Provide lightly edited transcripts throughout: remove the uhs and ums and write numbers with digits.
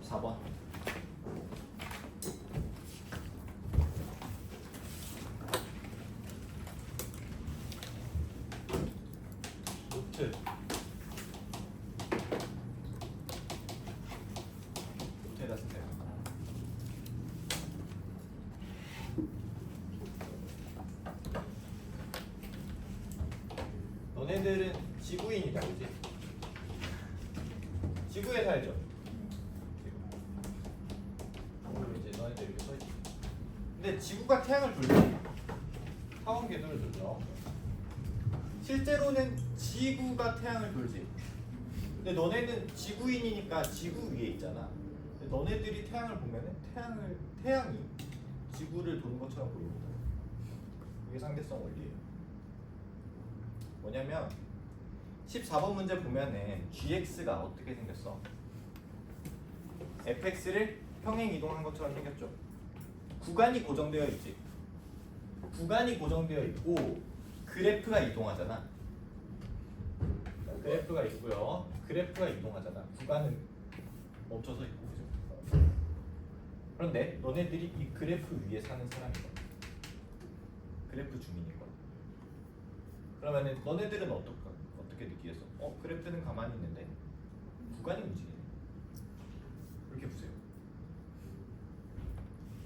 14번. 노트. 노트에다 쓰세요. 너네들은 지구인이다, 그지? 지구에 살죠. 이제 너네들 이렇게 서 있지. 근데 지구가 태양을 돌려. 타원 궤도를 돌려. 실제로는 지구가 태양을 돌지. 근데 너네는 지구인이니까 지구 위에 있잖아. 근데 너네들이 태양을 보면은 태양이 지구를 도는 것처럼 보입니다. 이게 상대성 원리예요. 뭐냐면 14번 문제 보면은 gx가 어떻게 생겼어? fx를 평행 이동한 것처럼 생겼죠. 구간이 고정되어 있지. 구간이 고정되어 있고 그래프가 이동하잖아. 그래프가 있고요. 그래프가 이동하잖아. 구간은 멈춰서 있고, 그죠? 그런데 너네들이 이 그래프 위에 사는 사람이거든. 그래프 주민이거든. 그러면은 너네들은 어떻게 느끼겠어? 그래프는 가만히 있는데 구간이 움직이네. 이렇게 보세요.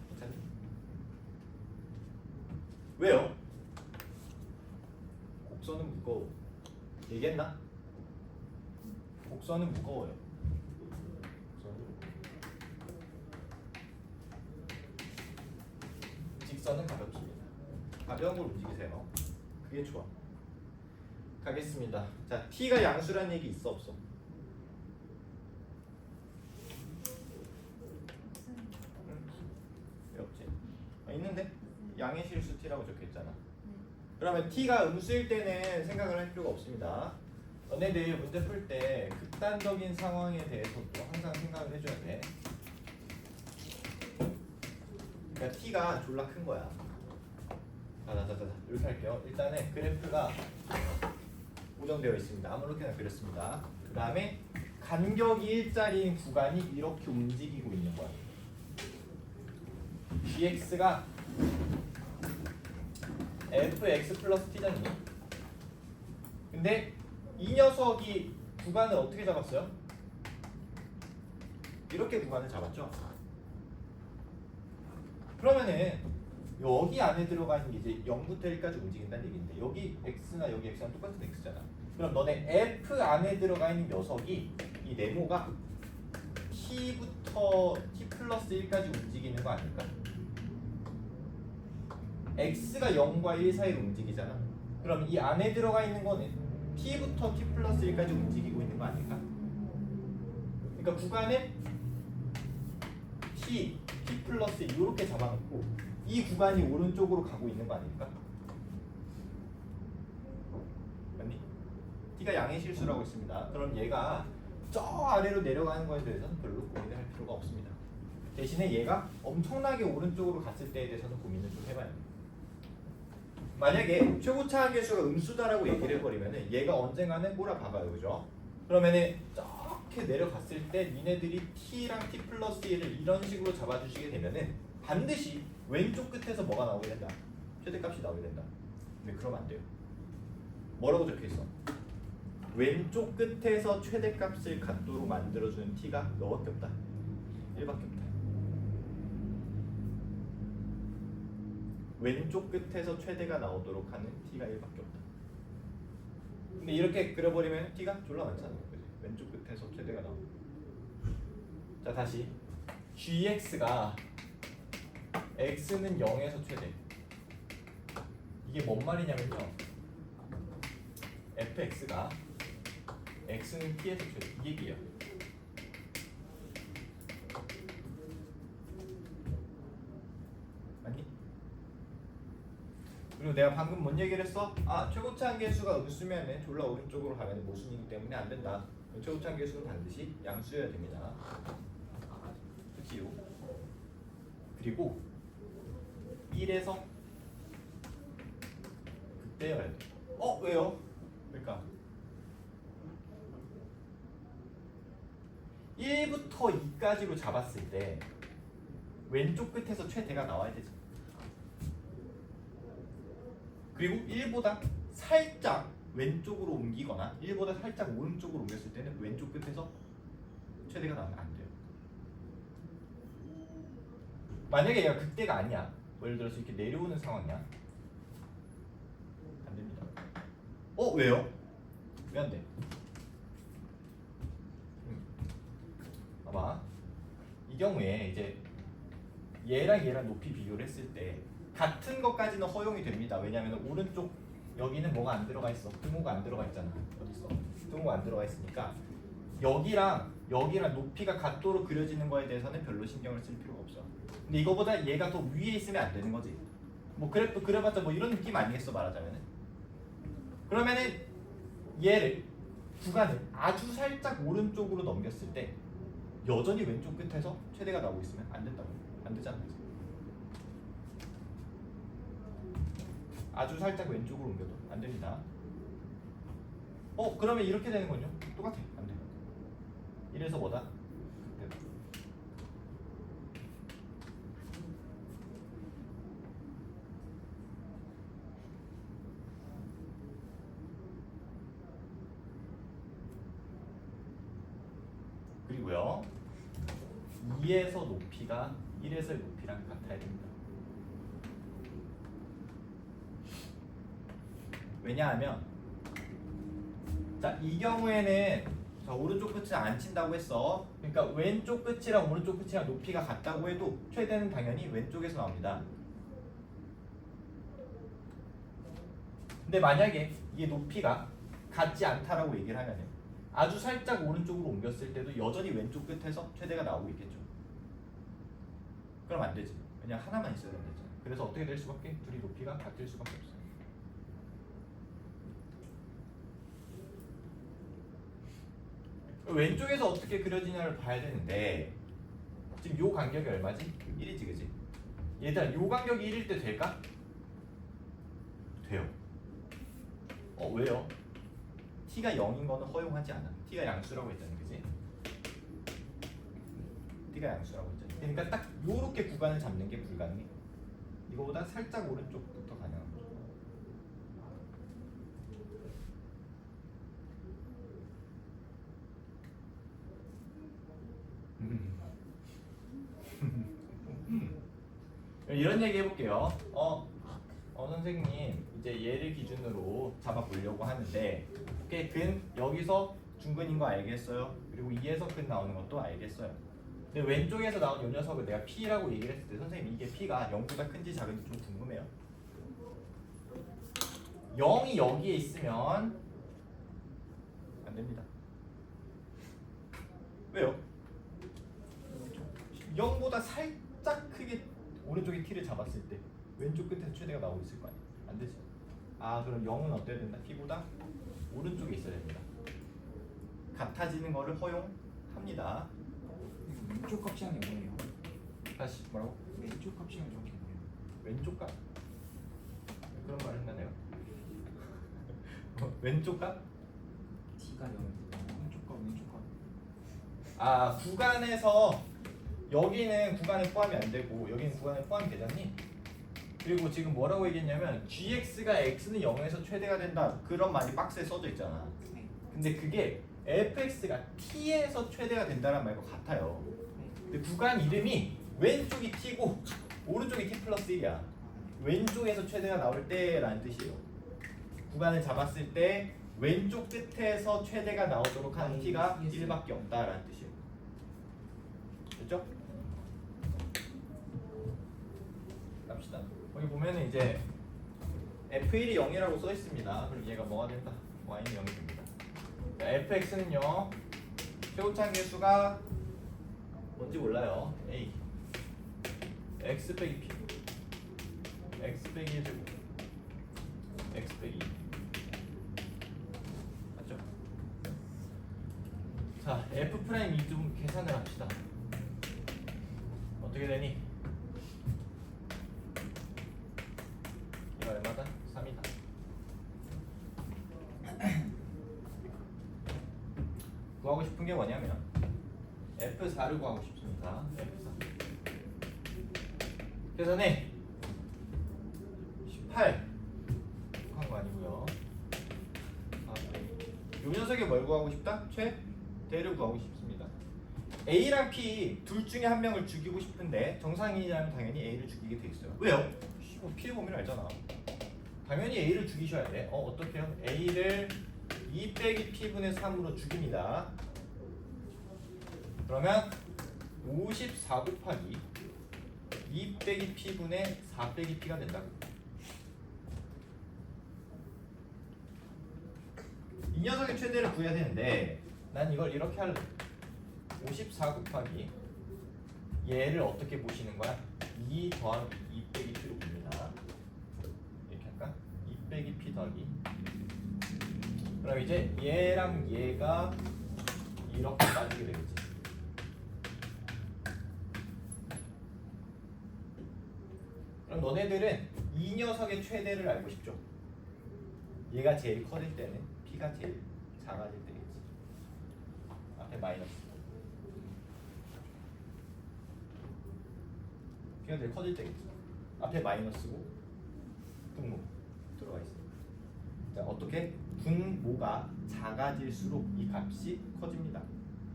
괜찮니? 왜요? 곡선은 무거워. 얘기했나? 곡선은 무거워요. 직선은 가볍습니다. 가벼운 걸 움직이세요. 그게 좋아. 가겠습니다. 자, t가 양수란 얘기 있어 없어? 왜 없지? 있는데? 양의 실수 t라고 적혀있잖아. 그러면 t가 음수일 때는 생각을 할 필요가 없습니다. 너네들 문제 풀 때 극단적인 상황에 대해서도 항상 생각을 해줘야 돼. 그러니까 t가 졸라 큰 거야. 자자자자 이렇게 할게요. 일단은 그래프가 고정되어 있습니다. 아무렇게나 그렸습니다. 그 다음에 간격이 일자리인 구간이 이렇게 움직이고 있는 거야. gx가 fx 플러스 t잖니. 근데 이 녀석이 구간을 어떻게 잡았어요? 이렇게 구간을 잡았죠. 그러면은 여기 안에 들어가 있는 게 이제 0부터 1까지 움직인다는 얘기인데 여기 x나 여기 x랑 똑같은 x잖아. 그럼 너네 f 안에 들어가 있는 녀석이 이 네모가 t부터 t 플러스 1까지 움직이는 거 아닐까? x가 0과 1 사이로 움직이잖아. 그럼 이 안에 들어가 있는 거는 t부터 t 플러스 1까지 움직이고 있는 거 아닐까? 그러니까 구간에 t 플러스 1 이렇게 잡아놓고 이 구간이 오른쪽으로 가고 있는 거 아닐까? 맞니? t가 양의 실수라고 했습니다. 그럼 얘가 저 아래로 내려가는 거에 대해서는 별로 고민을 할 필요가 없습니다. 대신에 얘가 엄청나게 오른쪽으로 갔을 때에 대해서는 고민을 좀 해봐야 돼요. 만약에 최고차 한계수가 음수다라고 얘기를 해버리면은 얘가 언젠가는 꼬라박아요, 그죠? 그러면은 저렇게 내려갔을 때 니네들이 t랑 t 플러스 1을 이런 식으로 잡아주시게 되면은 반드시 왼쪽 끝에서 뭐가 나오게 된다? 최대값이 나오게 된다. 근데 그러면 안 돼요. 뭐라고 적혀있어? 왼쪽 끝에서 최대값을 갖도록 만들어주는 t가 너밖에 없다. 1밖에 없다. 왼쪽 끝에서 최대가 나오도록 하는 t가 1밖에 없다. 근데 이렇게 그려버리면 t가 졸라 많잖아. 그치? 왼쪽 끝에서 최대가 나오고. 자, 다시 gx가 x는 0에서 최대. 이게 뭔 말이냐면요, fx가 x는 t에서 최대 이 얘기예요. 맞니? 그리고 내가 방금 뭔 얘기를 했어? 최고차 한계수가 음수면은 졸라 오른쪽으로 가면 모순이기 때문에 안 된다. 최고차 한계수는 반드시 양수여야 됩니다. 그치요? 그리고 1에서 그때여야 돼. 왜요? 그러니까 1부터 2까지로 잡았을 때 왼쪽 끝에서 최대가 나와야 되지. 그리고 1보다 살짝 왼쪽으로 옮기거나 1보다 살짝 오른쪽으로 옮겼을 때는 왼쪽 끝에서 최대가 나오면 안 돼요. 만약에 얘가 그때가 아니야. 예를 들어서 이렇게 내려오는 상황이야. 안 됩니다. 왜요? 왜 안 돼? 봐봐. 이 경우에 이제 얘랑 높이 비교를 했을 때 같은 것까지는 허용이 됩니다. 왜냐하면 오른쪽 여기는 뭐가 안 들어가 있어. 등호가 안 들어가 있잖아. 어디 있어? 등호가 안 들어가 있으니까 여기랑 높이가 같도록 그려지는 거에 대해서는 별로 신경을 쓸 필요가 없어. 근데 이거보다 얘가 더 위에 있으면 안 되는 거지. 뭐 그래프 그려봤자 뭐 이런 느낌 아니겠어 말하자면은. 그러면은 얘를 구간을 아주 살짝 오른쪽으로 넘겼을 때 여전히 왼쪽 끝에서 최대가 나오고 있으면 안 된다고. 안 되잖아. 아주 살짝 왼쪽으로 옮겨도 안 됩니다. 그러면 이렇게 되는 건요? 똑같아. 안 돼. 이래서 뭐다? 그리고요 2에서 높이가 1에서의 높이랑 같아야 됩니다. 왜냐하면 자, 이 경우에는 자, 오른쪽 끝을 안 친다고 했어. 그러니까 왼쪽 끝이랑 오른쪽 끝이랑 높이가 같다고 해도 최대는 당연히 왼쪽에서 나옵니다. 근데 만약에 이게 높이가 같지 않다라고 얘기를 하면은 아주 살짝 오른쪽으로 옮겼을 때도 여전히 왼쪽 끝에서 최대가 나오고 있겠죠. 그럼 안 되지. 왜냐면 하나만 있어야 된다잖아. 그래서 어떻게 될 수밖에? 둘이 높이가 같을 수밖에 없어요. 왼쪽에서 어떻게 그려지냐를 봐야 되는데 지금 요 간격이 얼마지? 1이지 그지? 얘들아 요 간격이 1일 때 될까? 돼요. 왜요? t가 0인 거는 허용하지 않아. t가 양수라고 했잖아 그지? t가 양수라고 했잖아. 그러니까 딱 요렇게 구간을 잡는 게 불가능해. 이거보다 살짝 오른쪽부터 가능한 거죠. 이런 얘기 해볼게요. 선생님 이제 얘를 기준으로 잡아보려고 하는데 근 여기서 중근인 거 알겠어요? 그리고 2에서 근 나오는 것도 알겠어요. 근데 왼쪽에서 나온 이 녀석을 내가 P라고 얘기를 했을 때 선생님 이게 P가 0보다 큰지 작은지 좀 궁금해요. 0이 여기에 있으면 안 됩니다. 왜요? 0보다 살짝 크게 오른쪽에 T를 잡았을 때 왼쪽 끝에서 최대가 나오고 있을 거 아니에요? 안 되지. 그럼 0은 어때야 된다? P보다 오른쪽에 있어야 됩니다. 같아지는 거를 허용합니다. 왼쪽 값이란 게 뭐예요? 다시 뭐라고? 왼쪽 값이란 게 뭐예요? 왼쪽 값? 그런 말 했나 내가? 왼쪽 값? T가 0. 왼쪽 값. 구간에서 여기는 구간에 포함이 안 되고 여기는 구간에 포함이 되잖니? 그리고 지금 뭐라고 얘기했냐면 gx가 x는 0에서 최대가 된다 그런 말이 박스에 써져 있잖아. 네. 근데 그게 fx가 t에서 최대가 된다는 말과 같아요. 근데 구간 이름이 왼쪽이 t고 오른쪽이 t 플러스 1이야. 왼쪽에서 최대가 나올 때라는 뜻이에요. 구간을 잡았을 때 왼쪽 끝에서 최대가 나오도록 하는 t가 1밖에 없다라는 뜻이에요. 됐죠? 갑시다. 여기 보면은 이제 f1이 0이라고 써 있습니다. 그럼 얘가 뭐가 된다? y는 0이 됩니다. fx는요 최고차항 계수가 뭔지 몰라요. a x 빼기 p x 빼기 1제곱 x 빼기 2 맞죠? 자 f 프라임 2 좀 계산을 합시다. 어떻게 되니? 얘가 얼마다? 3이다. 구하고 싶은 게 뭐냐면 F4를 구하고 싶습니다. F4. 계산해. 18 한 거 아니고요. 이 녀석이 뭘 구하고 싶다? 최대를 구하고 싶습니다. A랑 P 둘 중에 한 명을 죽이고 싶은데 정상인이라면 당연히 A를 죽이게 돼 있어요. 왜요? P의 범위를 알잖아. 당연히 A를 죽이셔야 돼. 어떻게요? A를 2 빼기 P분의 3으로 죽입니다. 그러면 54 곱하기 2 빼기 P분의 4 빼기 P가 된다. 이 녀석의 최대를 구해야 되는데 난 이걸 이렇게 할래. 54 곱하기 얘를 어떻게 보시는 거야? 2 더하기 2 빼기 P로 봅니다. 이렇게 할까? 2 빼기 P 더하기. 그럼 이제 얘랑 얘가 이렇게 빠지게 되겠지. 그럼 너네들은 이 녀석의 최대를 알고 싶죠? 얘가 제일 커질 때는 P가 제일 작아질 때겠지. 앞에 마이너스. P가 제일 커질 때겠지. 앞에 마이너스고 분모 들어가 있어. 자, 어떻게? 분모가 작아질수록 이 값이 커집니다.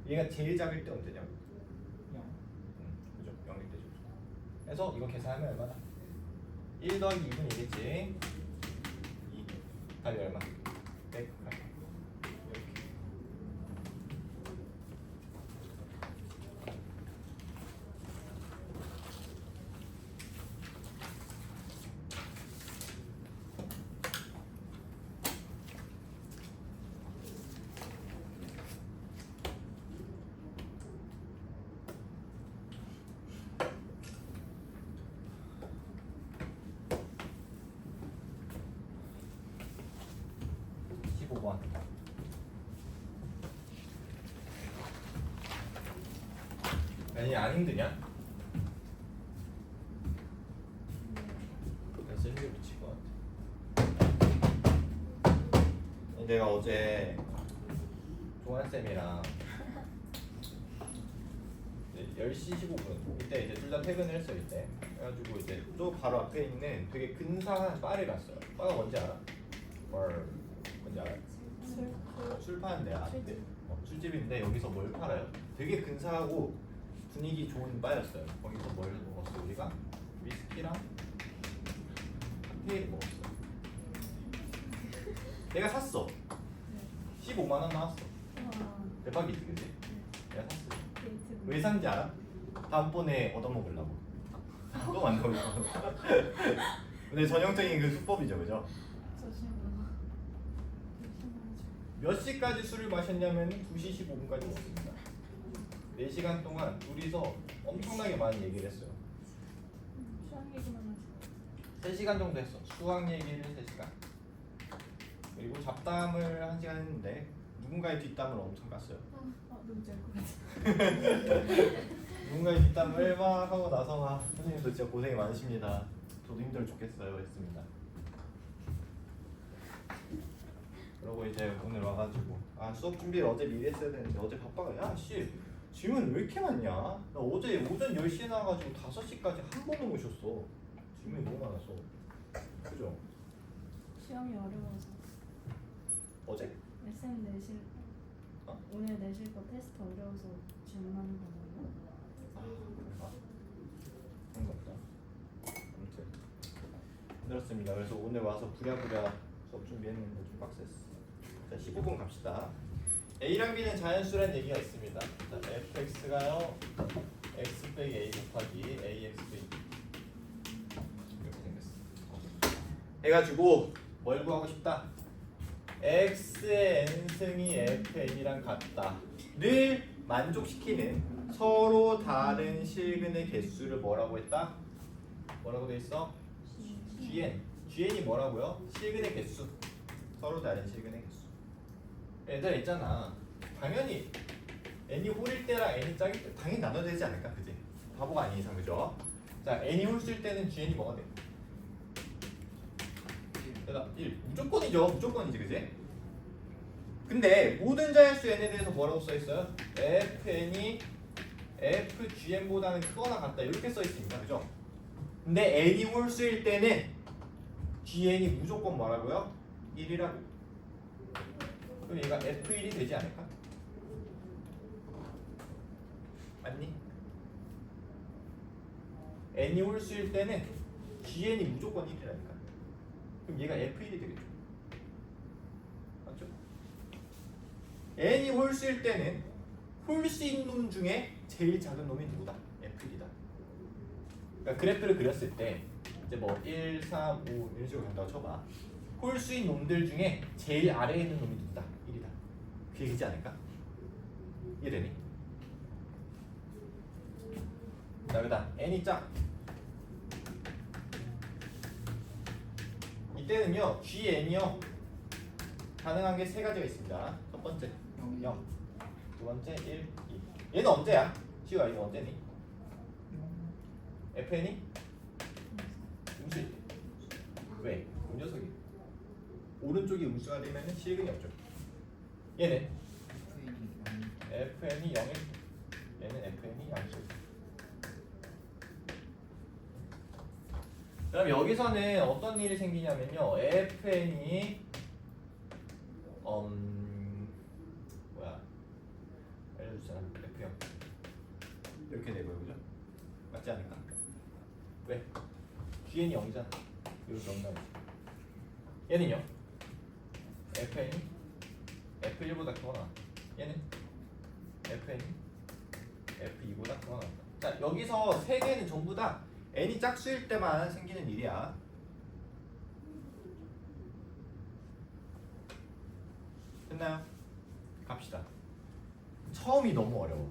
얘가 제일 작을 때 언제냐고? 그죠? 0일 때죠. 그래서 이거 계산하면 얼마나? 1 더하기 2는 이겠지. 2 답이 얼마? 100. 이렇게. 아니 안 힘드냐? 그래서 힘들 미칠 것 같아. 내가 어제 종환 쌤이랑 10시 15분 이때 이제 둘 다 퇴근을 했어요 이때. 그래가지고 이제 또 바로 앞에 있는 되게 근사한 바를 갔어요. 바가 뭔지 알아? 뭔지 알아? 술 파는 데야. 술집인데 여기서 뭘 팔아요? 되게 근사하고 분위기 좋은 바였어요. 거기서 뭘 먹었어 우리가? 위스키랑 칵테일을 먹었어. 내가 샀어. 15만 원 나왔어. 대박이지, 그지? 내가 샀어. 왜 산지 알아? 다음번에 얻어먹으려고. 또 만나고 싶어. 근데 전형적인 그 수법이죠, 그죠? 몇 시까지 술을 마셨냐면 2시 15분까지 먹었습니다. 4시간 동안 둘이서 엄청나게 많은 얘기를 했어요. 수학 얘기만 하지. 3시간 정도 했어. 수학 얘기를 3시간. 그리고 잡담을 1시간 했는데 누군가의 뒷담을 엄청 깠어요. 누군지 알 것 같아. 누군가의 뒷담을 막 하고 나서 선생님도 진짜 고생이 많으십니다. 저도 힘들어 죽겠어요 했습니다. 그러고 이제 오늘 와가지고 수업 준비를 어제 미리 했어야 되는데 어제 바빠가 야씨 질문 왜 이렇게 많냐? 나 어제 오전 10시에 나와가지고 5시까지 한 번도 못 쉬었어. 질문이 너무 많아서. 그죠? 시험이 어려워서. 어제? SM 내실 오늘 내실 거 테스트 어려워서 질문하는 거예요? 그런가? 그런 거 없다. 아무튼 힘들었습니다. 그래서 오늘 와서 부랴부랴 수업 준비했는데 좀 빡셌어. 자 15분 갑시다. A랑 B는 자연수란 얘기가 있습니다. 자, fx가요 x 빼기 a 곱하기 ax 빼기 이렇게 생겼어. 해가지고 뭘 구하고 싶다? x의 n승이 fn이랑 같다를 만족시키는 서로 다른 실근의 개수를 뭐라고 했다? 뭐라고 돼 있어? gn. gn이 뭐라고요? 실근의 개수. 서로 다른 실근의 개수. 얘들아 있잖아. 당연히 n이 홀일 때랑 n이 짝일 때 당연히 나눠야 되지 않을까? 그지? 바보가 아닌 이상 그죠? 자 n이 홀수일 때는 gn이 뭐가 돼? 대답 1. 무조건이죠. 무조건이지 그지? 근데 모든 자연수 n에 대해서 뭐라고 써있어요? fn이 FGN보다는 크거나 같다 이렇게 써 있습니다. 그죠? 근데 n이 홀수일 때는 GN이 무조건 뭐라고요? 1이라고. 그럼 얘가 F1이 되지 않을까? 맞니? n이 홀수일 때는 GN이 무조건 1이라니까. 그럼 얘가 F1이 되겠죠. 맞죠? n이 홀수일 때는 홀수인 놈 중에 제일 작은 놈이 누구다? F1이다. 그러니까 그래프를 그렸을 때 이제 뭐 1, 3, 5 이런 식으로 간다고 쳐봐. 홀수인 놈들 중에 제일 아래에 있는 놈이 누구다? 1이다. 그 얘기지 않을까? 이해되니? 자, 그다음 n이 짝. 이때는요 GN이요 가능한 게 세 가지가 있습니다. 첫 번째 0, 두 번째 1, 2. 얘는 언제야? 지우야 이거 언제니? FN이? 음수일 때. 왜? 이 녀석이 오른쪽이 음수가 되면 실근이 없죠. 얘는 FN이 0일, 얘는 FN이 양수일 때. 그럼 여기서는 어떤 일이 생기냐면요, FN이 뭐야? 알려주잖아. F형 이렇게 되고요, 그죠? 맞지 않을까? 왜? GN이 0이잖아. 이렇게 0 나오지. 얘는요? FN이 F1보다 크거나 얘는 FN이 F2보다 크거나. 자, 여기서 세 개는 전부 다 n이 짝수일 때만 생기는 일이야. 됐나요? 갑시다. 처음이 너무 어려워.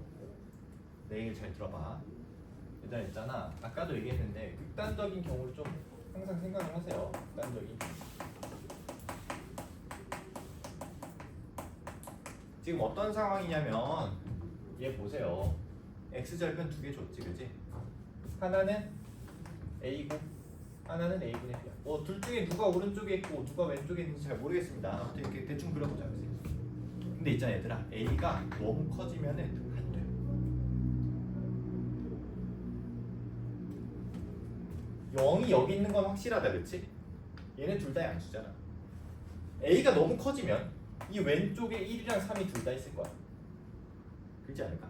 내 얘기를 잘 들어봐. 얘들아 있잖아, 아까도 얘기했는데 극단적인 경우를 좀 항상 생각을 하세요. 극단적인. 지금 어떤 상황이냐면 얘 보세요. x절편 두 개 줬지, 그지? 하나는 a고 하나는 a분의 b야. 뭐 둘 중에 누가 오른쪽에 있고 누가 왼쪽에 있는지 잘 모르겠습니다. 아무튼 이렇게 대충 그려보자. 근데 있잖아 얘들아, a가 너무 커지면은 안 돼. 0이 여기 있는 건 확실하다, 그렇지? 얘네 둘 다 양수잖아. a가 너무 커지면 이 왼쪽에 1이랑 3이 둘 다 있을 거야. 그렇지 않을까?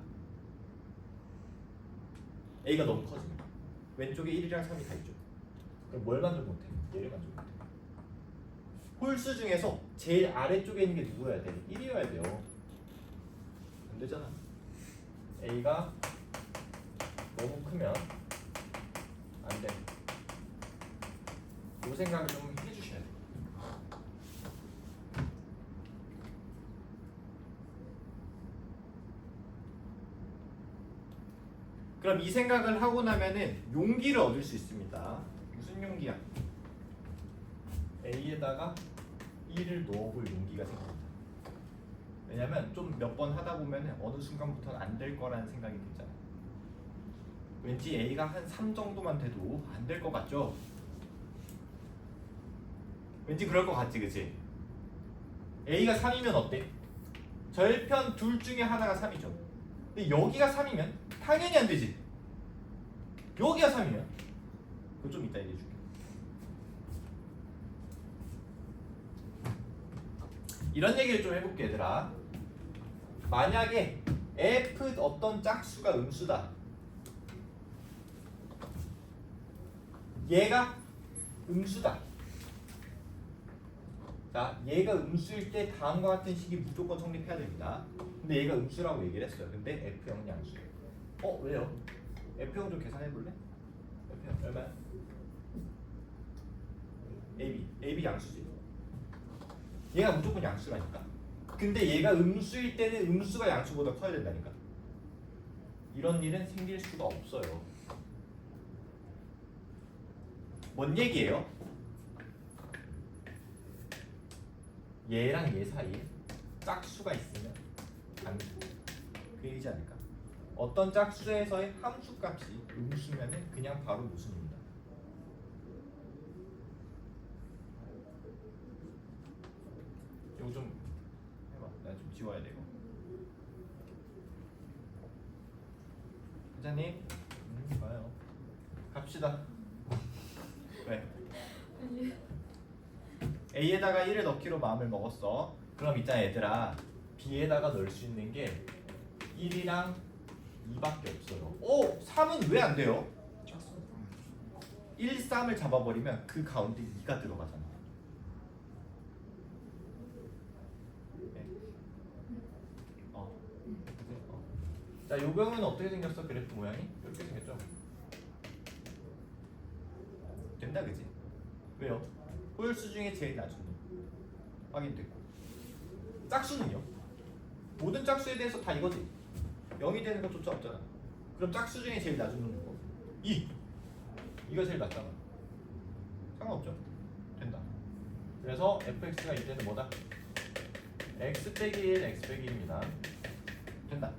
a가 너무 커지면 왼쪽에 1이랑 3이 다 있죠. 그럼 뭘 만들 못해? 얘를 만들 못해. 홀수 중에서 제일 아래쪽에 있는 게 누구여야 돼? 1이어야 돼요. 안 되잖아. a가 너무 크면 안 돼. 이 생각을 좀 해주셔야 돼. 그럼 이 생각을 하고 나면은 용기를 얻을 수 있습니다. 무슨 용기야? A에다가 1을 넣어볼 용기가 생깁니다. 왜냐면 좀 몇 번 하다 보면은 어느 순간부터는 안 될 거라는 생각이 들잖아. 왠지 A가 한 3 정도만 돼도 안 될 것 같죠? 왠지 그럴 것 같지, 그치? A가 3이면 어때? 절편 둘 중에 하나가 3이죠. 근데 여기가 3이면 당연히 안 되지. 여기가 3이면 그거 좀 이따 얘기해 줄게. 이런 얘기를 좀 해볼게, 얘들아. 만약에 F 어떤 짝수가 음수다. 얘가 음수다. 자, 얘가 음수일 때 다음과 같은 식이 무조건 성립해야 됩니다. 근데 얘가 음수라고 얘기를 했어요. 근데 F형은 양수예요. 왜요? F형 좀 계산해 볼래? F형 얼마야? AB 양수지. 얘가 무조건 양수라니까. 근데 얘가 음수일 때는 음수가 양수보다 커야 된다니까. 이런 일은 생길 수가 없어요. 뭔 얘기예요? 얘랑 얘 사이에 짝수가 있으면 안 돼. 그 얘기지 않을까? 어떤 짝수에서의 함수값이 음수면은 그냥 바로 무슨입니다. 이거 좀 해봐. 나 좀 지워야 돼 이거. 원장님 좋아요. 갑시다. 왜? 아니 A에다가 1을 넣기로 마음을 먹었어. 그럼 있잖아 얘들아, B에다가 넣을 수 있는 게 1이랑 2밖에 없어요. 오! 3은 왜 안 돼요? 짝수. 1, 3을 잡아버리면 그 가운데 2가 들어가잖아. 네. 그치? 자, 요 병은 어떻게 생겼어? 그래프 모양이? 이렇게 생겼죠? 된다 그지? 왜요? 홀수 중에 제일 낮은 놈 확인됐고, 짝수는요? 모든 짝수에 대해서 다 이거지. 0이 되는 것조차 없잖아. 그럼 짝수 중에 제일 낮은 놈은 뭐? 2. 이가 제일 낮잖아. 상관없죠? 된다. 그래서 fx가 이제는 뭐다? x 빼기 1, x 빼기 1입니다. 된다.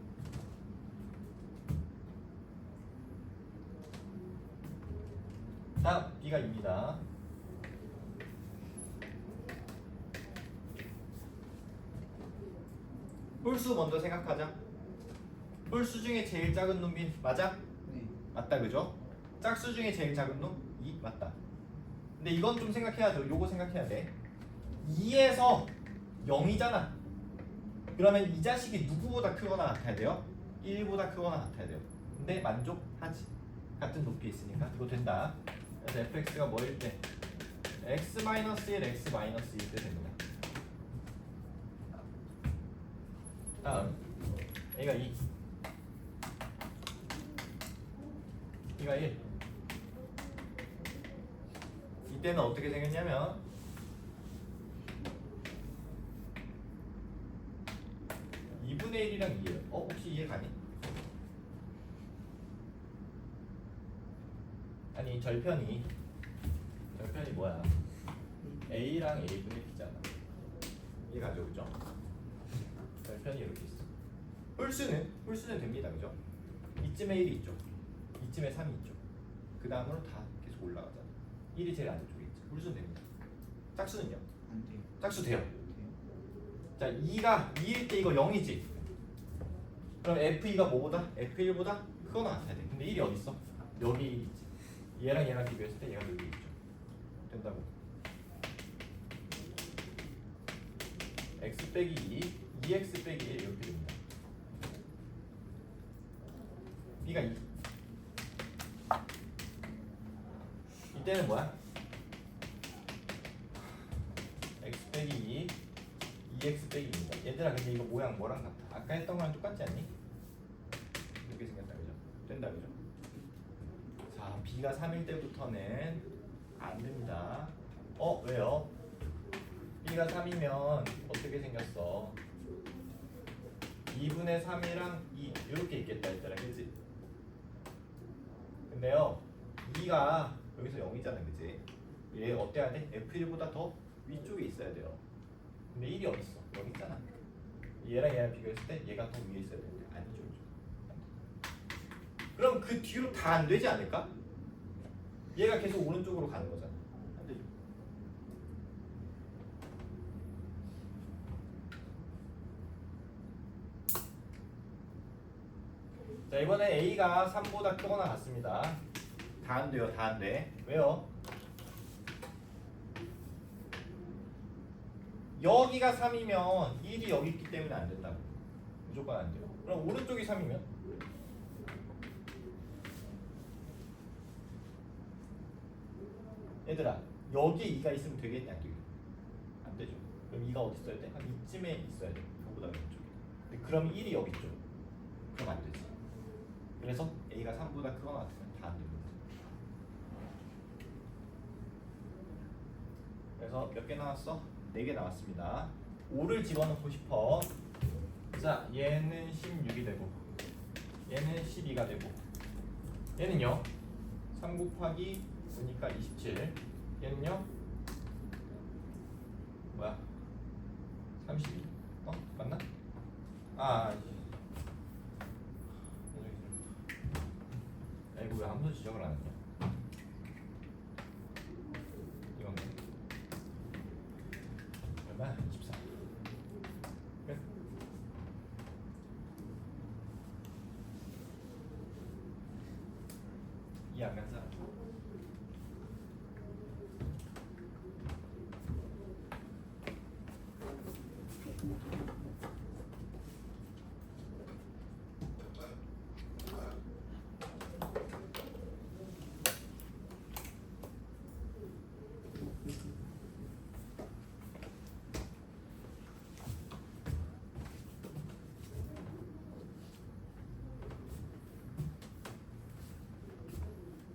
다음 b가 2입니다. 홀수 먼저 생각하자. 홀수 중에 제일 작은 놈이 맞아? 네. 맞다 그죠? 짝수 중에 제일 작은 놈? 2 맞다. 근데 이건 좀 생각해야 돼. 요거 생각해야 돼. 2에서 0이잖아. 그러면 이 자식이 누구보다 크거나 같아야 돼요? 1보다 크거나 같아야 돼요. 근데 만족하지. 같은 높이에 있으니까 이거 된다. 그래서 fx가 뭐일 때? x-1, x-1일 때 됩니다. 다음 a가 2, b가 1. 이때는 어떻게 생겼냐면 (2분의 1이랑 2예요) 혹시 이해 가니? 아니 절편이 뭐야? a랑 a분의 b잖아. 이해 가죠, 그죠? 절편이 이렇게 있어. 홀수는 됩니다, 그죠? 이쯤에 1이 있죠. 이쯤에 3이 있죠. 그 다음으로 다 계속 올라가잖아. 1이 제일 아래쪽에 있죠. 홀수는 됩니다. 짝수는요? 안 돼요. 짝수 돼요. 돼요. 자, 2가 2일 때 이거 0이지. 그럼 F2가 뭐보다? F1보다 크거나 같아야 돼. 근데 1이 어디 있어? 여기 1이 있지. 얘랑 비교했을 때 얘가 여기 있죠. 된다고. x 빼기 2, 2x 빼기 1 이렇게 됩니다. b가 2. 이때는 뭐야? x 빼기 2, 2x 빼기 2입니다. 얘들아, 근데 이거 모양 뭐랑 같아? 아까 했던 거랑 똑같지 않니? 이렇게 생겼다, 그죠? 된다, 그죠? 자, b가 3일 때부터는 안 됩니다. 왜요? b가 3이면 어떻게 생겼어? 2분의 3이랑 2 이렇게 있겠다 했잖아, 그치? 근데요, 2가 여기서 0이잖아, 그치? 얘 어때야 돼? F1보다 더 위쪽에 있어야 돼요. 근데 1이 어디 있어? 여기 있잖아. 얘랑 비교했을 때 얘가 더 위에 있어야 되는데 아니죠, 그죠? 그럼 그 뒤로 다 안 되지 않을까? 얘가 계속 오른쪽으로 가는 거잖아. 안 되죠. 자, 이번에 A가 3보다 크거나 같습니다. 다 안 돼요, 다 안 돼. 왜요? 여기가 3이면 1이 여기 있기 때문에 안 된다고. 무조건 안 돼요. 그럼 오른쪽이 3이면? 얘들아, 여기에 2가 있으면 되겠냐, 안 되겠냐? 안 되죠. 그럼 2가 어디 있어야 돼? 한 이쯤에 있어야 돼. 이거보다 왼쪽에. 근데 그럼 1이 여기 있죠. 그럼 안 되지. 그래서 A가 3보다 크거나 같으면 다 안 됩니다. 그래서 몇 개 나왔어? 4개 나왔습니다. 5를 집어넣고 싶어. 자, 얘는 16이 되고 얘는 12가 되고 얘는요 3 곱하기 5니까 27. 얘는요 뭐야 32. 맞나? 이거 왜 아무도 지적을 안 했냐? 이건데 얼마야? 24. 그래? 이 안 간 사람.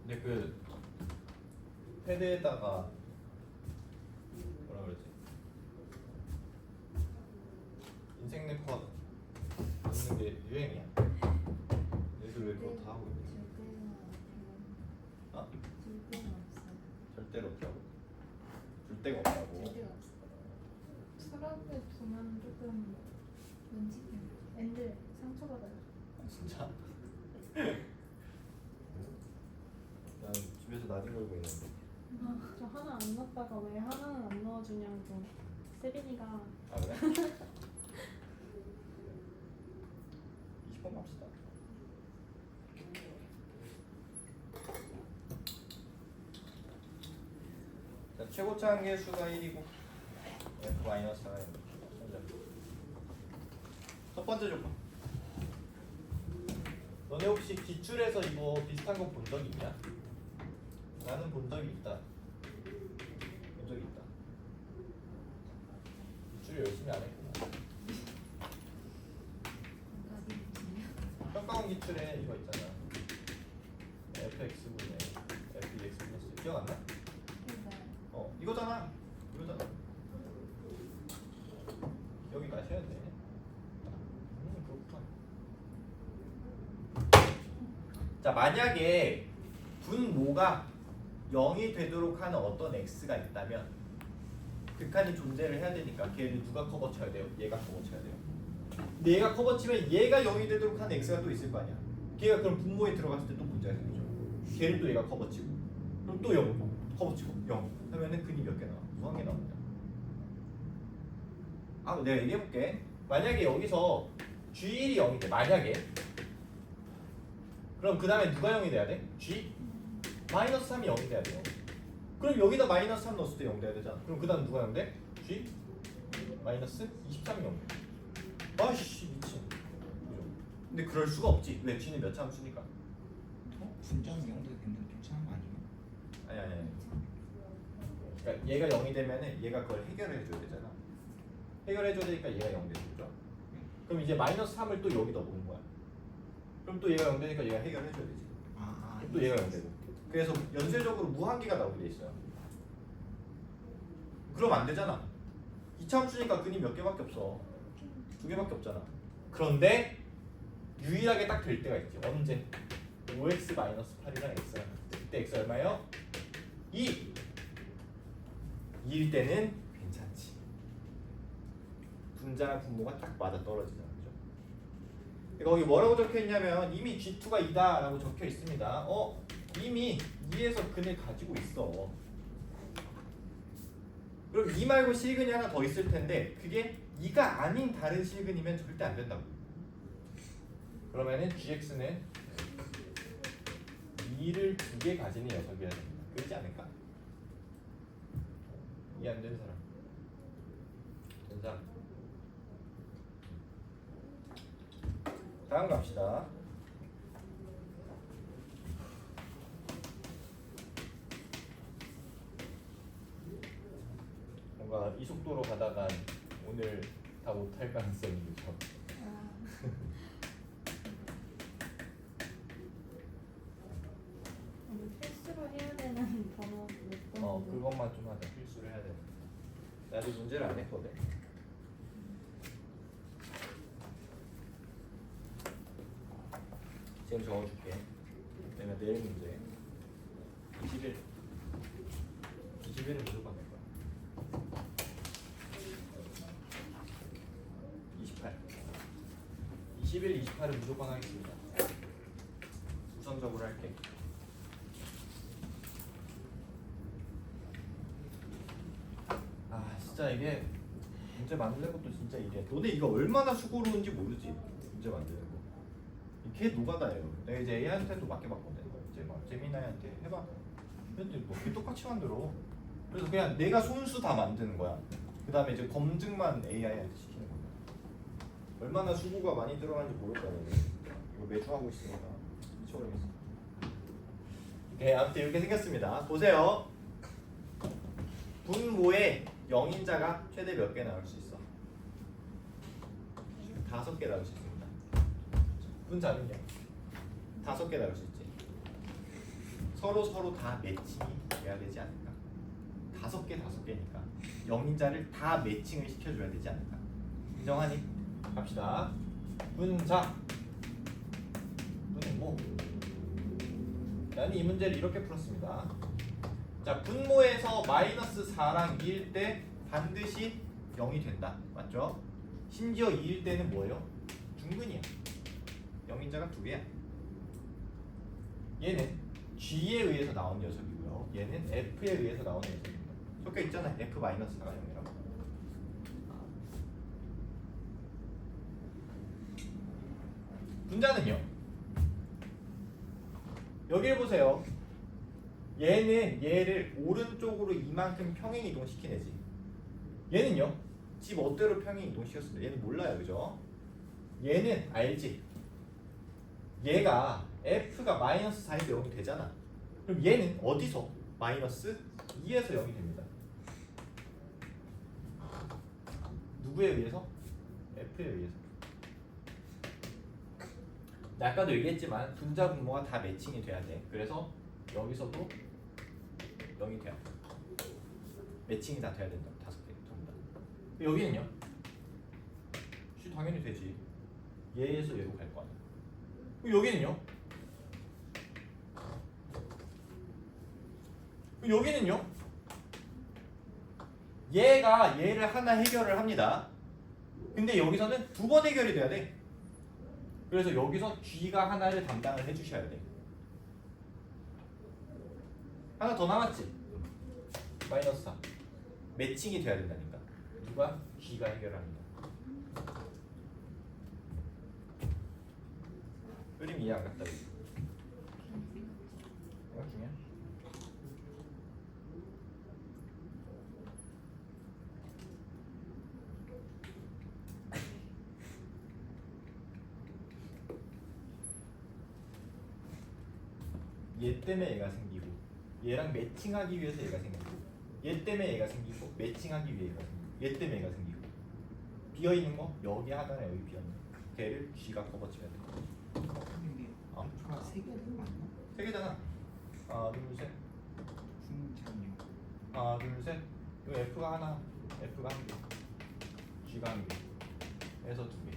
근데 그 패드에다가 뭐라 그러지? 인생 네컷 넣는 게 유행이야. 얘들 왜 그거 다 하고 있니? 어? 줄 데가 없어요. 절대로 없다고. 줄 데가 없다고. 줄 데가 없어요. 서랍에 두면 조금 왠지 앤들 상처받아요. 아, 진짜? 난 집에서 나중 걸고 있는데. 저 하나 안 넣었다가 왜 하나는 안 넣어주냐고 세빈이가 아 그래? 20번 갑시다. 자, 최고차 한계 수가 1이고 F 마이너스 4가 첫 번째 조건. 너네 혹시 기출에서 이거 비슷한 거 본 적 있냐? 나는 본 적이 있다. 본 적이 있다. 기출 열심히 안 했구나. 평가원 기출에 이거 있잖아. fx분의 fx 플러스 기억 안 나? 이거잖아. 이거잖아. 여기 가셔야 돼. 그렇구나. 자, 만약에 분모가 0이 되도록 하는 어떤 x가 있다면 극한이 존재를 해야 되니까 걔를 누가 커버 쳐야 돼요? 얘가 커버 쳐야 돼요. 근데 얘가 커버 치면 얘가 0이 되도록 하는 x가 또 있을 거 아니야. 걔가 그럼 분모에 들어갔을 때 또 문제가 생기죠. 걔를 또 얘가 커버 치고 그럼 또 0 커버 치고 0 하면은 근이 몇 개 나와? 무한개 나옵니다. 내가 얘기해볼게. 만약에 여기서 G1이 0이 돼. 만약에 그럼 그 다음에 누가 0이 돼야 돼? G 마이너스 3이 0이 돼야 돼요. 그럼 여기다 마이너스 3 넣었을 때 0 돼야 되잖아. 그럼 그 다음 누가 0 돼? G 마이너스 23이 0 돼. 아이씨 미친. 그죠? 근데 그럴 수가 없지. 왜? G는 몇 차 함수니까. 분자는 0도 됐는데 괜찮은 거 아니에요? 아니. 그러니까 얘가 0이 되면은 얘가 그걸 해결해 줘야 되잖아. 해결해 줘야 되니까 얘가 0 되는 거죠. 그럼 이제 마이너스 3을 또 여기 넣어보는 거야. 그럼 또 얘가 0 되니까 얘가 해결해 줘야 되지. 그럼 또 얘가 0 되고. 그래서 연쇄적으로 무한계가 나오게 돼 있어요. 그럼 안 되잖아. 2차 함수니까 근이 몇 개밖에 없어. 2개밖에 없잖아. 그런데 유일하게 딱 될 때가 있지. 언제? 5x-8이랑 x랑 같을 때. 그때 x 얼마예요? 2! 2일 때는 괜찮지. 분자랑 분모가 딱 맞아 떨어지잖아. 그죠? 거기 뭐라고 적혀있냐면 이미 G2가 2다 라고 적혀있습니다. 이미 2에서 근을 가지고 있어. 그럼 2 말고 실근이 하나 더 있을 텐데 그게 2가 아닌 다른 실근이면 절대 안 된다고. 그러면은 GX는 2를 2개 가지는 녀석이어야 됩니다. 그렇지 않을까? 이해 안 되는 사람? 된 사람? 다음 갑시다. 뭔가 이 속도로 가다가 오늘 다 못할 가능성이 있죠. 필수로 해야 되는 번호 몇 번인데 그것만 좀 하자. 필수로 해야 돼. 나도 문제를 안 했거든. 지금 적어줄게. 내가 내일 문제 21은 무조건 낼 거야. 28 21, 28은 무조건 하겠습니다. 우선적으로 할게. 진짜 이게 문제 만드는 것도 진짜 이래. 너네 이거 얼마나 수고로운지 모르지. 문제 만드는 거. 걔 노가다예요. 내가 이제 A한테도 맡겨봤거든. 이제 막 재민아한테 해봐. 근데 뭐걔 똑같이 만들어. 그래서 그냥 내가 손수 다 만드는 거야. 그 다음에 이제 검증만 AI한테 시키는 거야. 얼마나 수고가 많이 들어가는지 모를 거야. 이거 매주 하고 있으니까 미쳐버리겠어. 네, 아무튼 이렇게 생겼습니다. 보세요. 분모에 0인자가 최대 몇 개 나올 수 있어? 5개 나올 수 있습니다. 분자는요? 5개 나올 수 있지. 서로 다 매칭이 돼야 되지 않을까? 5개니까 0인자를 다 매칭을 시켜줘야 되지 않을까? 인정하니? 갑시다. 분자 분모. 나는 이 문제를 이렇게 풀었습니다. 자, 분모에서 마이너스 4랑 2일 때 반드시 0이 된다. 맞죠? 심지어 2일 때는 뭐예요? 중근이야. 0인자가 2개야. 얘는 G에 의해서 나온 녀석이고요. 얘는 F에 의해서 나온 녀석입니다. 섞여 있잖아. F-4가 0이라고. 분자는요? 여기를 보세요. 얘는 얘를 오른쪽으로 이만큼 평행 이동시키네지. 얘는요? 지 멋대로 평행 이동시켰습니다. 얘는 몰라요, 그죠? 얘는 알지? 얘가 F가 마이너스 4에서 0이 되잖아. 그럼 얘는 어디서? 마이너스 2에서 0이 됩니다. 누구에 의해서? F에 의해서. 아까도 얘기했지만 분자 분모가 다 매칭이 돼야 돼. 그래서 여기서도 0이 돼야 돼. 매칭이 다 돼야 된다. 5개 전부 다. 여기는요? 당연히 되지. 얘에서 얘로 갈 거 아니야. 여기는요? 여기는요? 얘가 얘를 하나 해결을 합니다. 근데 여기서는 2번 해결이 돼야 돼. 그래서 여기서 G가 하나를 담당을 해주셔야 돼. 하나 더 남았지? 마이너스 4. 매칭이 돼야 된다니까. 누가? G가 해결합니다. 그림 이해 안 갔다. 이거 중요해. 얘 때문에 얘가 생기고 얘랑 매칭하기 위해서 얘가 생기고 얘 때문에 얘가 생기고 매칭하기 위해 얘가 생기고 얘 때문에 얘가 생기고 비어있는 거 여기 하나랑 여기 비어있는 거 걔를 G가 커버치면 돼. 근데 초가 3개는 맞나? 3개잖아. 하나 둘셋 분자요. 하나 둘셋 이거 F가 하나 F가 한 개 G가 한 개 해서 2개.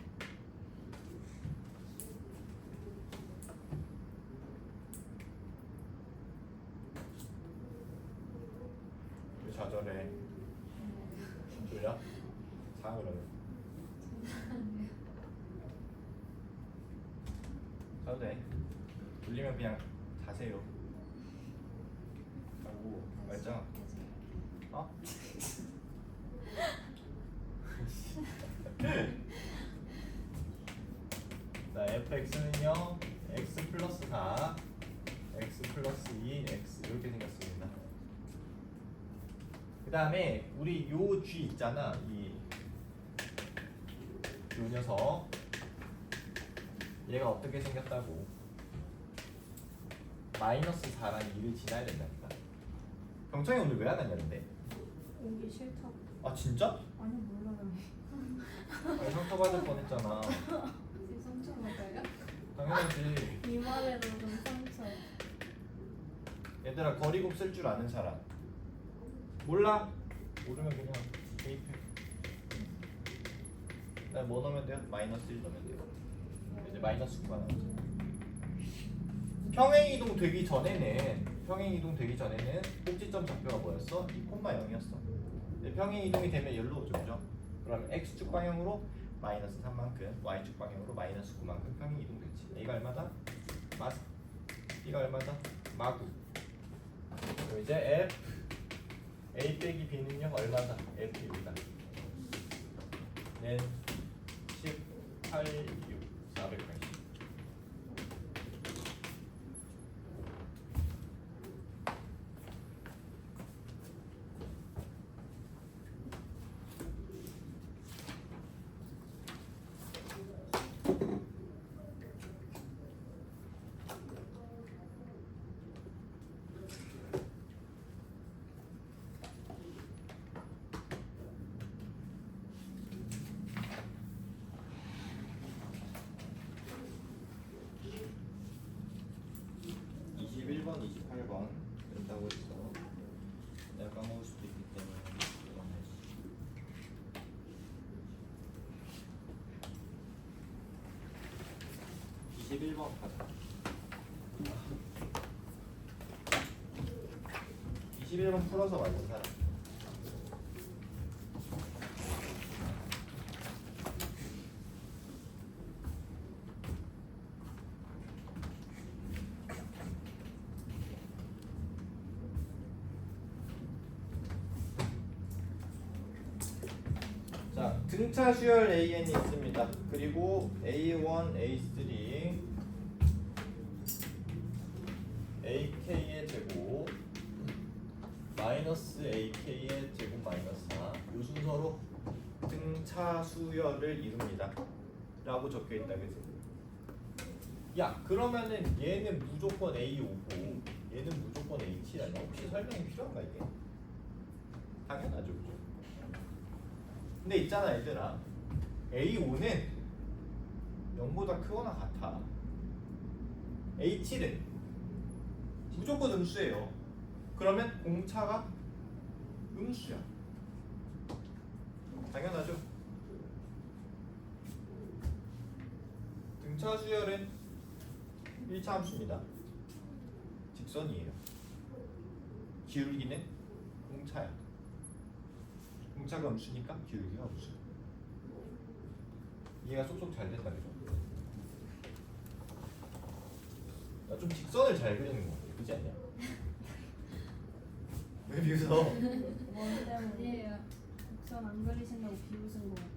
좌절해. 졸려? 자 그러면. 자도 돼. 졸리면 그냥 자세요. 하고 말짱. 어? 자 fx는요 x 플러스 4 x 플러스 2 x 이렇게 생겼습니다. 그 다음에 우리 요 G 있잖아. 요 녀석 얘가 어떻게 생겼다고? 마이너스 4랑 2를 지나야 된다니까. 병창이 오늘 왜 안 왔냐는데? 오기 싫다고. 아 진짜? 아니 몰라요. 아니 상처받을 뻔했잖아. 제 상처 맞아요? 당연하지. 이 말에도 좀 상처. 얘들아 거리곱 쓸 줄 아는 사람. 몰라? 모르면 그냥 대입해. 그다음 뭐 넣으면 돼요? 마이너스 1 넣으면 돼요. 이제 마이너스 9가 나오죠. 평행이동 되기 전에는 꼭지점 좌표가 뭐였어? 2,0이었어. 평행이동이 되면 열로 오죠, 그죠? 그럼 x축 방향으로 마이너스 3만큼, y축 방향으로 마이너스 9만큼 평행이동 됐지. a가 얼마다? 마스. b가 얼마다? 마구. 그럼 이제 f a 빼기 b는요 얼마다? f입니다. 는 18, 6, 480. 21번, 28번 된다고 해서 내가 까먹을 수도 있기 때문에 이건 했어. 21번 가자. 21번 풀어서 맞는 사람. 자, 등차 수열 AN이 있습니다. 그리고 A1, A3, AK의 제곱 마이너스 AK의 제곱 마이너스 4. 이 순서로 등차 수열을 이룹니다. 라고 적혀 있다, 그지? 야, 그러면은 얘는 무조건 A5고 얘는 무조건 A7 아니야? 혹시 설명이 필요한가 이게? 당연하죠, 그죠? 근데 있잖아 얘들아, A5는 0보다 크거나 같아. A7은 무조건 음수예요. 그러면 공차가 음수야. 당연하죠. 등차 수열은 1차 함수입니다. 직선이에요. 기울기는 공차야. 공차가 음수니까 기울기가 음수. 이해가 쏙쏙 잘 된다, 그죠? 나 좀 직선을 잘 그리는 거 같아, 그렇지 않냐? 왜 비웃어? 원 때문에 곡선 안 그리신다고 비웃은 것 같아요.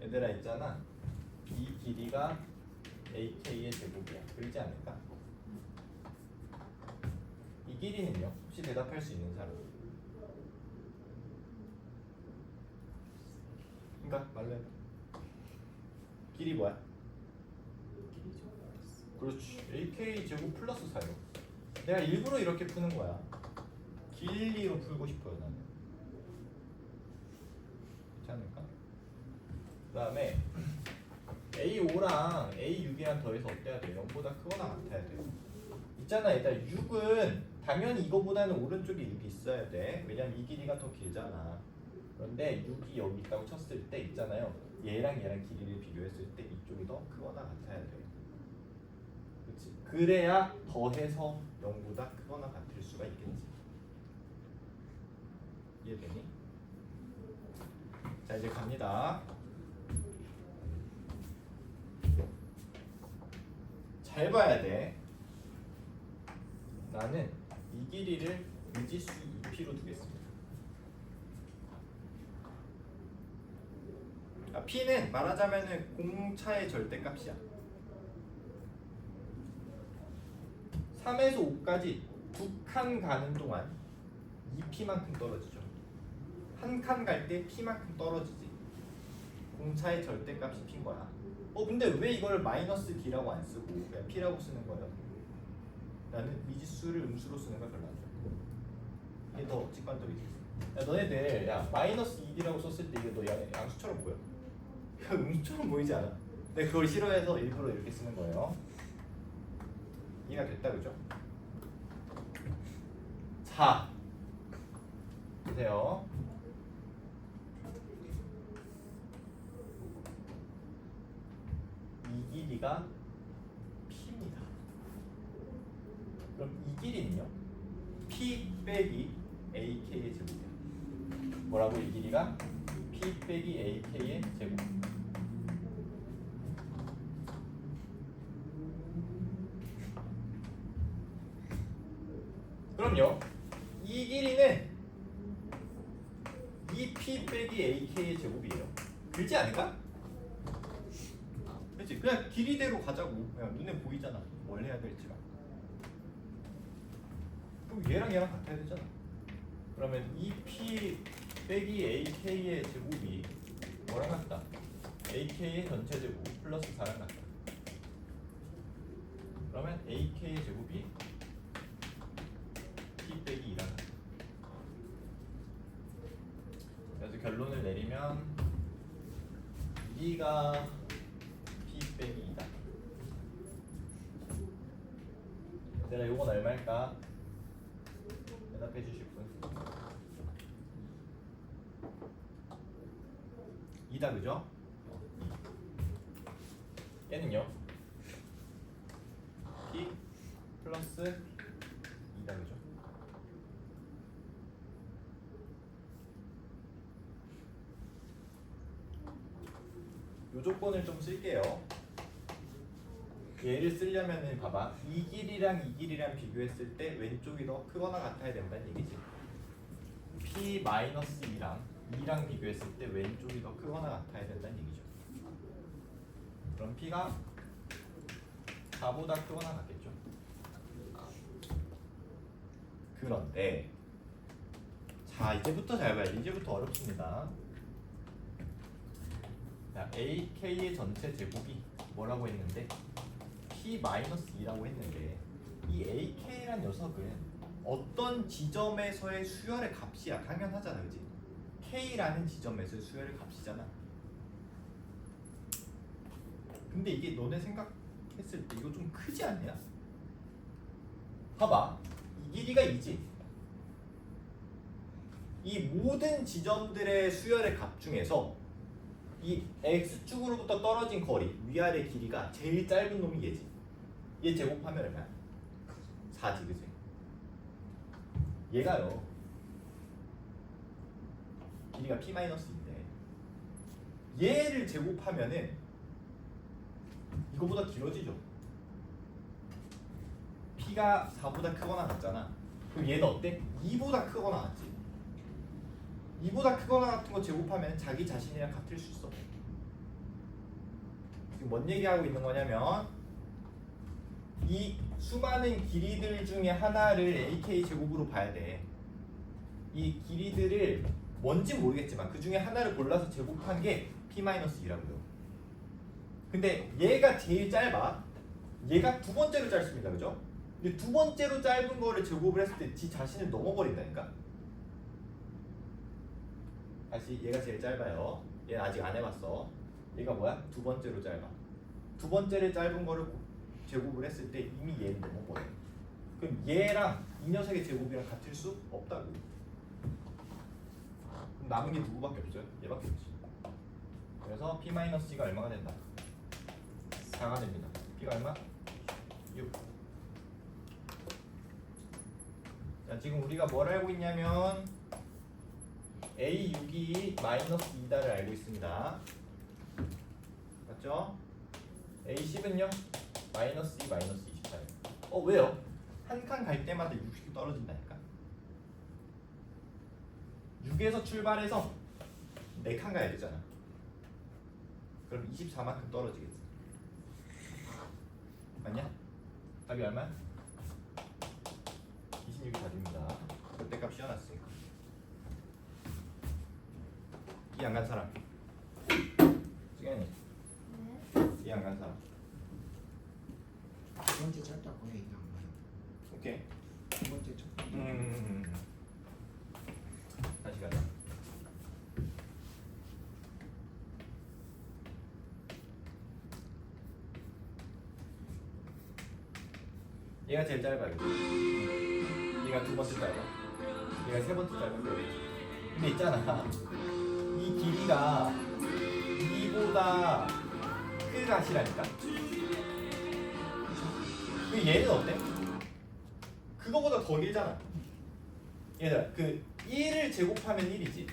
얘들아 있잖아, 이 길이가 AK의 제곱이야. 그렇지 않을까? 이 길이는요? 혹시 대답할 수 있는 사람? 그러니까 말로 해봐. 길이 뭐야? 그렇지. AK 제곱 플러스 4요. 내가 일부러 이렇게 푸는 거야. 길이로 풀고 싶어요 나는. 괜찮을까? 그 다음에 A5랑 A6이랑 더해서 어때야 돼? 0보다 크거나 같아야 돼. 있잖아 일단 6은 당연히 이거보다는 오른쪽에 6이 있어야 돼. 왜냐면 이 길이가 더 길잖아. 그런데 6이 여기 있다고 쳤을 때 있잖아요, 얘랑 길이를 비교했을 때 이쪽이 더 크거나 같아야 돼. 그렇지? 그래야 더해서 0보다 크거나 같을 수가 있겠지. 이해되니? 자 이제 갑니다. 잘 봐야 돼. 나는 이 길이를 미지수 2p로 두겠습니다. p는 말하자면은 공차의 절대값이야. 3에서 5까지 두 칸 가는 동안 2p만큼 떨어지죠. 한 칸 갈 때 p만큼 떨어지지. 공차의 절대값이 p인 거야. 근데 왜 이걸 마이너스 d라고 안 쓰고 그냥 p라고 쓰는 거예요? 나는 미지수를 음수로 쓰는 걸 별로 안 좋아해. 이게 더 직관적이지. 야 너네들, 야 마이너스 2d라고 썼을 때 이게 너 양수처럼 보여? 야 음수처럼 보이지 않아? 근데 그걸 싫어해서 일부러 이렇게 쓰는 거예요. 이해가 됐다, 그죠? 자, 보세요. 이 길이가 p입니다. 그럼 이 길이는요? p 빼기 ak의 제곱이야. 뭐라고? 이 길이가 p 빼기 ak의 제곱. 그럼요, 이 길이는 2p 빼기 ak의 제곱이에요. 그렇지 않을까? 그렇지? 그냥 길이대로 가자고. 그냥 눈에 보이잖아 뭘 해야 될지가. 그럼 얘랑 같아야 되잖아. 그러면 2p 빼기 ak의 제곱이 뭐랑 같다? ak의 전체 제곱 플러스 4랑 같다. 그러면 ak의 제곱이 p 빼기 2랑 같다. 그래서 결론을 내리면 길이가 p 빼기 2다. 얘들아 요건 얼마일까? 대답해 주실 분. 2다 그죠? 얘는요? p 플러스 2다 그죠? 요 조건을 좀 쓸게요. 얘를 쓰려면은 봐봐, 이 길이랑 비교했을 때 왼쪽이 더 크거나 같아야 된다는 얘기지. p-2랑 2랑 비교했을 때 왼쪽이 더 크거나 같아야 된다는 얘기죠. 그럼 p가 4보다 크거나 같겠죠. 그런데 자, 이제부터 잘 봐야 돼. 이제부터 어렵습니다. 자, AK의 전체 제곱이 뭐라고 했는데 P-2라고 했는데 이 AK란 녀석은 어떤 지점에서의 수열의 값이야. 당연하잖아, 그지? K라는 지점에서의 수열의 값이잖아. 근데 이게 너네 생각했을 때 이거 좀 크지 않냐? 봐봐, 이 길이가 2지. 이 모든 지점들의 수열의 값 중에서 이 x축으로부터 떨어진 거리 위아래 길이가 제일 짧은 놈이 얘지. 얘 제곱하면 얼마야? 4지, 그지? 얘가요 길이가 p-인데 얘를 제곱하면은 이거보다 길어지죠. p가 4보다 크거나 같잖아. 그럼 얘는 어때? 2보다 크거나 같지. 2보다 크거나 같은 거 제곱하면 자기 자신이랑 같을 수 있어. 지금 뭔 얘기하고 있는 거냐면 이 수많은 길이들 중에 하나를 AK 제곱으로 봐야 돼. 이 길이들을 뭔진 모르겠지만 그 중에 하나를 골라서 제곱한 게 P-2라고요. 근데 얘가 제일 짧아. 얘가 두 번째로 짧습니다. 그죠? 근데 두 번째로 짧은 거를 제곱을 했을 때 지 자신을 넘어버린다니까? 다시 얘가 제일 짧아요. 얘는 아직 안 해봤어. 얘가 뭐야? 두 번째로 짧아. 두 번째를 짧은 거를 제곱을 했을 때 이미 얘를 넘어버려. 그럼 얘랑 이 녀석의 제곱이랑 같을 수 없다고. 그럼 남은 게 누구밖에 없어요? 얘밖에 없지. 그래서 P-C가 얼마가 된다? 4가 됩니다. P가 얼마? 6. 자, 지금 우리가 뭘 알고 있냐면 A6이 -2다를 알고 있습니다. 맞죠? A10은요? -2, -24. 왜요? 한 칸 갈 때마다 60이 떨어진다니까? 6에서 출발해서 4칸 가야 되잖아. 그럼 24만큼 떨어지겠지. 맞냐? 답이 얼마야? 26이 답입니다. 그때값 씌워놨으니까. 이 안 간 사람. 승현이. 네. 이 안 간 사람. 두 번째 짧다고 해 이거 안 맞아. 오케이. 두 번째 첫 번째. 다시 가자. 얘가 제일 짧아요. 얘가 두 번째 짧아. 얘가 세 번째 짧아. 근데 있잖아. 이 길이가 2보다 큰 값이라니까. 그 얘는 어때? 그거보다 더 길잖아. 얘들아, 그 1을 제곱하면 1이지.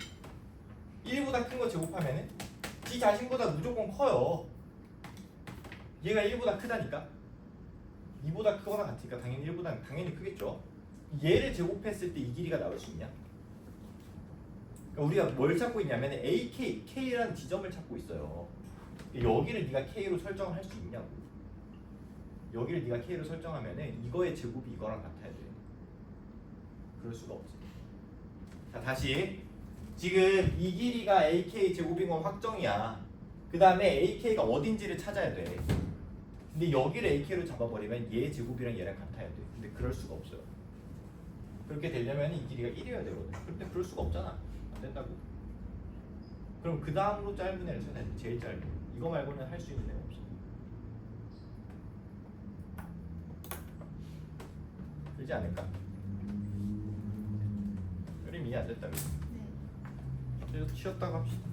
1보다 큰 거 제곱하면은 지 자신보다 무조건 커요. 얘가 1보다 크다니까. 2보다 크거나 같으니까 당연히 1보다 당연히 크겠죠. 얘를 제곱했을 때 이 길이가 나올 수 있냐? 그러니까 우리가 뭘 찾고 있냐면 AK, K라는 지점을 찾고 있어요. 여기를 네가 K로 설정을 할 수 있냐고. 여기를 네가 K로 설정하면은 이거의 제곱이 이거랑 같아야 돼. 그럴 수가 없지. 자, 다시 지금 이 길이가 AK 제곱인 건 확정이야. 그 다음에 AK가 어딘지를 찾아야 돼. 근데 여기를 AK로 잡아버리면 얘 제곱이랑 얘랑 같아야 돼. 근데 그럴 수가 없어요. 그렇게 되려면 이 길이가 1이어야 되거든. 근데 그럴 수가 없잖아. 안 된다고. 그럼 그 다음으로 짧은 애를 찾아야 돼. 제일 짧은. 이거 말고는 할 수 있는 애가 없어. 그렇지 않을까? 그림 이해 안 됐다면 네. 그래서 쉬었다가 합시다.